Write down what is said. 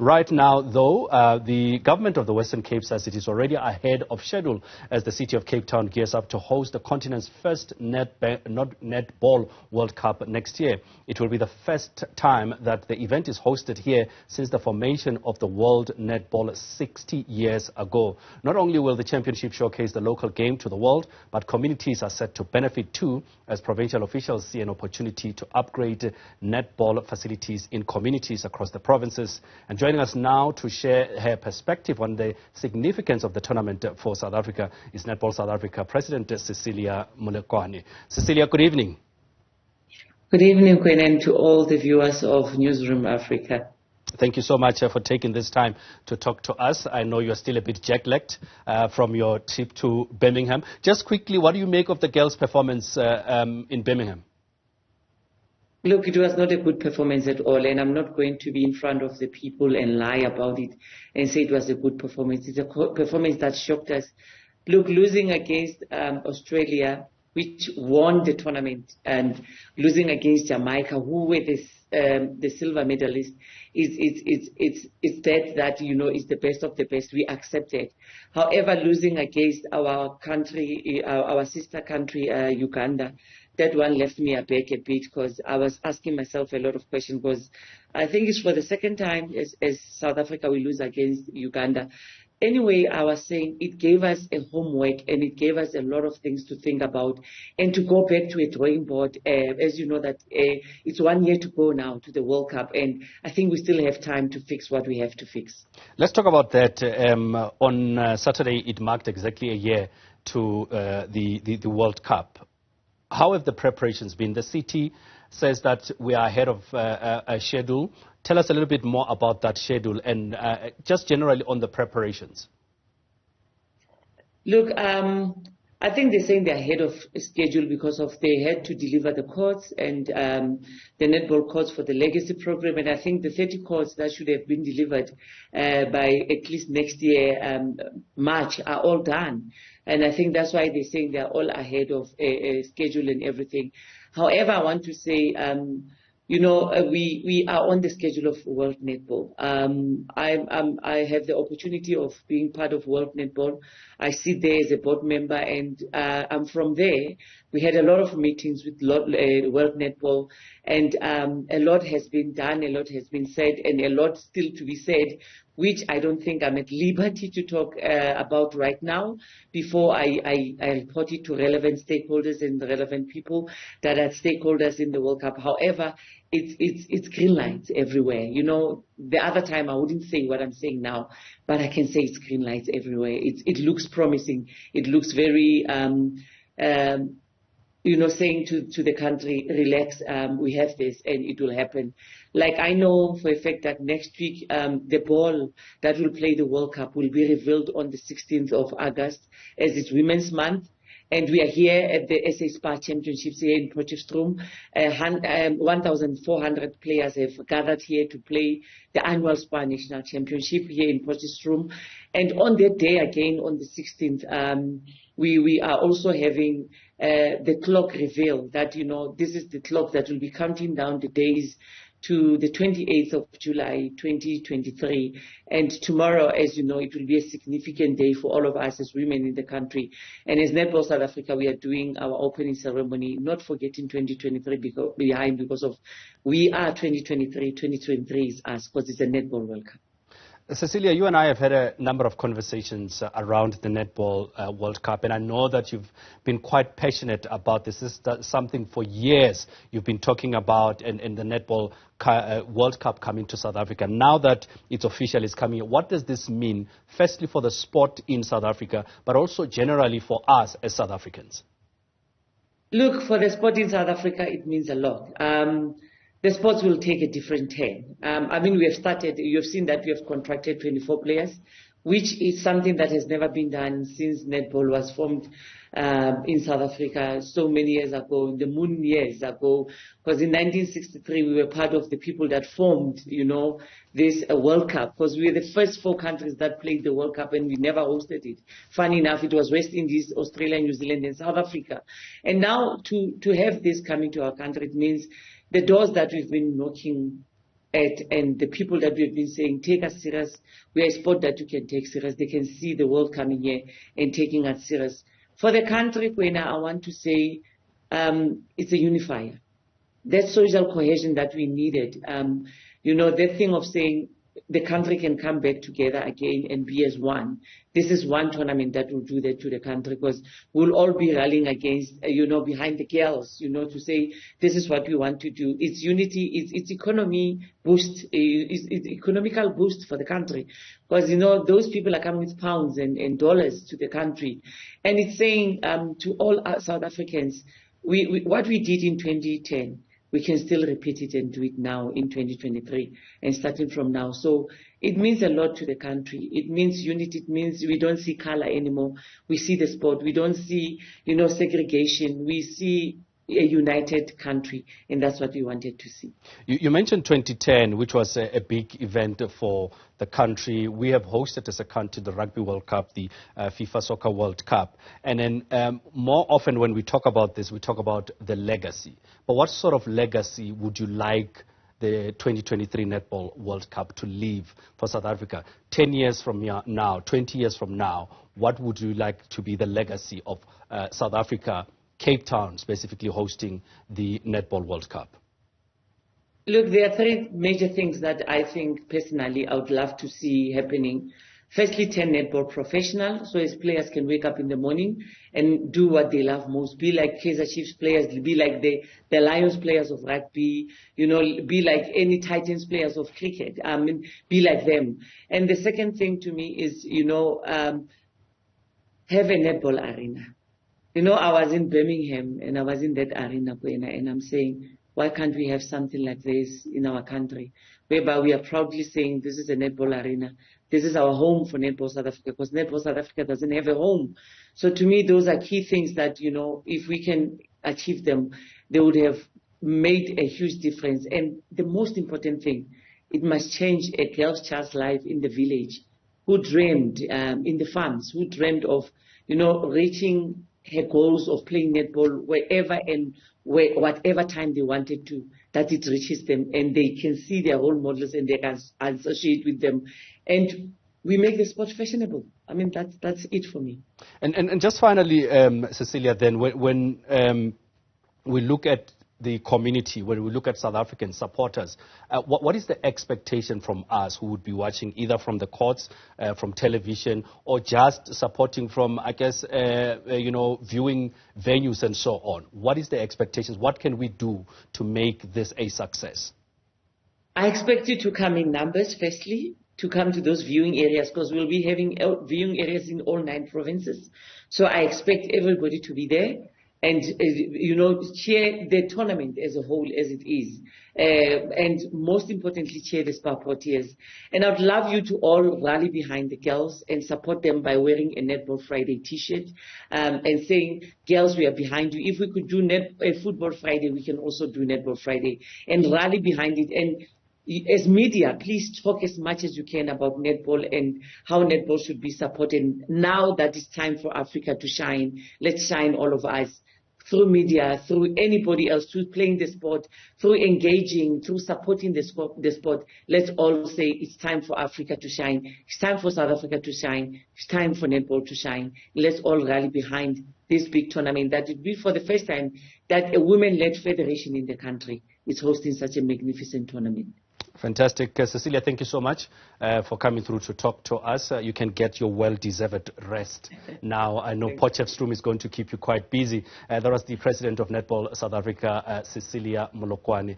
Right now, though, the government of the Western Cape says it is already ahead of schedule as the city of Cape Town gears up to host the continent's first Netball World Cup next year. It will be the first time that the event is hosted here since the formation of the World Netball 60 years ago. Not only will the championship showcase the local game to the world, but communities are set to benefit too, as provincial officials see an opportunity to upgrade netball facilities in communities across the provinces. And joining us now to share her perspective on the significance of the tournament for South Africa is Netball South Africa President Cecilia Molokwane. Cecilia, good evening. Good evening, Quinn, and to all the viewers of Newzroo Afrika. Thank you so much for taking this time to talk to us. I know you're still a bit jet-lagged from your trip to Birmingham. Just quickly, what do you make of the girls' performance in Birmingham? Look, it was not a good performance at all, and I'm not going to be in front of the people and lie about it and say it was a good performance. It's a performance that shocked us. Look, losing against Australia, which won the tournament, and losing against Jamaica, who were the silver medalist, it's that you know is the best of the best. We accept it. However, losing against our country, our sister country, Uganda, that one left me aback a bit because I was asking myself a lot of questions. Because I think it's for the second time as South Africa we lose against Uganda. Anyway, I was saying it gave us a homework and it gave us a lot of things to think about and to go back to a drawing board. As you know that it's 1 year to go now to the World Cup, and I think we still have time to fix what we have to fix. Let's talk about that. On Saturday, it marked exactly a year to the World Cup. How have the preparations been? The city says that we are ahead of a schedule. Tell us a little bit more about that schedule and just generally on the preparations. Look, I think they're saying they're ahead of schedule because they had to deliver the courts and the netball courts for the legacy program. And I think the 30 courts that should have been delivered by at least next year, March, are all done. And I think that's why they're saying they're all ahead of schedule and everything. However, I want to say, you know, we are on the schedule of World Netball. I have the opportunity of being part of World Netball. I sit there as a board member, and I'm from there. We had a lot of meetings with World Netball, and a lot has been done, a lot has been said, and a lot still to be said, which I don't think I'm at liberty to talk about right now before I report it to relevant stakeholders and relevant people that are stakeholders in the World Cup. However, it's green lights everywhere. You know, the other time I wouldn't say what I'm saying now, but I can say it's green lights everywhere. It looks promising. It looks very, you know, saying to the country, relax, we have this and it will happen. Like I know for a fact that next week, the ball that will play the World Cup will be revealed on the 16th of August as it's Women's Month. And we are here at the SA Spa Championships here in Potchefstroom. 1,400 players have gathered here to play the annual Spa National Championship here in Potchefstroom. And on that day again, on the 16th, we are also having the clock reveal that, you know, this is the clock that will be counting down the days to the 28th of July, 2023. And tomorrow, as you know, it will be a significant day for all of us as women in the country. And as Netball South Africa, we are doing our opening ceremony, not forgetting 2023 because of we are 2023, 2023 is us, because it's a Netball World Cup. Cecilia, you and I have had a number of conversations around the Netball World Cup, and I know that you've been quite passionate about this. This is something for years you've been talking about, and the Netball World Cup coming to South Africa. Now that it's official, it's coming, what does this mean, firstly for the sport in South Africa, but also generally for us as South Africans? Look, for the sport in South Africa, it means a lot. The sports will take a different turn. I mean, we have started, you have seen that we have contracted 24 players, which is something that has never been done since netball was formed in South Africa so many years ago, in the moon years ago, because in 1963 we were part of the people that formed, you know, this World Cup, because we were the first 4 countries that played the World Cup and we never hosted it. Funny enough, it was West Indies, Australia, New Zealand and South Africa. And now to have this coming to our country, it means the doors that we've been knocking at, and the people that we've been saying, take us serious. We are a sport that you can take serious. They can see the world coming here and taking us serious. For the country, Kwena, I want to say it's a unifier. That social cohesion that we needed, that thing of saying the country can come back together again and be as one. This is one tournament that will do that to the country, because we'll all be rallying against, behind the girls, to say this is what we want to do. It's unity, it's economy boost, it's economical boost for the country, because those people are coming with pounds and dollars to the country, and it's saying to all South Africans, what we did in 2010. We can still repeat it and do it now in 2023 and starting from now. So it means a lot to the country. It means unity. It means we don't see color anymore. We see the sport. We don't see, segregation. We see a united country, and that's what we wanted to see. You mentioned 2010, which was a big event for the country. We have hosted as a country the Rugby World Cup, the FIFA Soccer World Cup. And then more often when we talk about this, we talk about the legacy. But what sort of legacy would you like the 2023 Netball World Cup to leave for South Africa? 10 years from now, 20 years from now, what would you like to be the legacy of South Africa, Cape Town specifically hosting the Netball World Cup? Look, there are three major things that I think personally I would love to see happening. Firstly, 10 netball professional, so as players can wake up in the morning and do what they love most. Be like Kaizer Chiefs players, be like the Lions players of rugby, be like any Titans players of cricket. Be like them. And the second thing to me is, have a netball arena. I was in Birmingham and I was in that arena, and I'm saying, why can't we have something like this in our country, whereby we are proudly saying this is a netball arena. This is our home for Netball South Africa, because Netball South Africa doesn't have a home. So to me, those are key things that, if we can achieve them, they would have made a huge difference. And the most important thing, it must change a girl's child's life in the village who dreamed, in the farms, who dreamed of, reaching her goals of playing netball wherever and whatever time they wanted to, that it reaches them and they can see their role models and they can associate with them. And we make the sport fashionable. That's it for me. And just finally, Cecilia, then when we look at the community, when we look at South African supporters, what is the expectation from us who would be watching either from the courts, from television, or just supporting from, I guess, viewing venues and so on? What is the expectations? What can we do to make this a success? I expect you to come in numbers, firstly, to come to those viewing areas, because we'll be having viewing areas in all 9 provinces. So I expect everybody to be there and, cheer the tournament as a whole as it is. And most importantly, cheer the supporters. And I'd love you to all rally behind the girls and support them by wearing a Netball Friday t-shirt and saying, girls, we are behind you. If we could do Football Friday, we can also do Netball Friday, and rally behind it. And as media, please talk as much as you can about netball and how netball should be supported. Now that it's time for Africa to shine, let's shine, all of us, through media, through anybody else, through playing the sport, through engaging, through supporting the sport. Let's all say it's time for Africa to shine. It's time for South Africa to shine. It's time for netball to shine. Let's all rally behind this big tournament that will be for the first time that a women-led federation in the country is hosting such a magnificent tournament. Fantastic. Cecilia, thank you so much for coming through to talk to us. You can get your well-deserved rest now. I know Potchefstroom is going to keep you quite busy. That was the President of Netball South Africa, Cecilia Molokwane.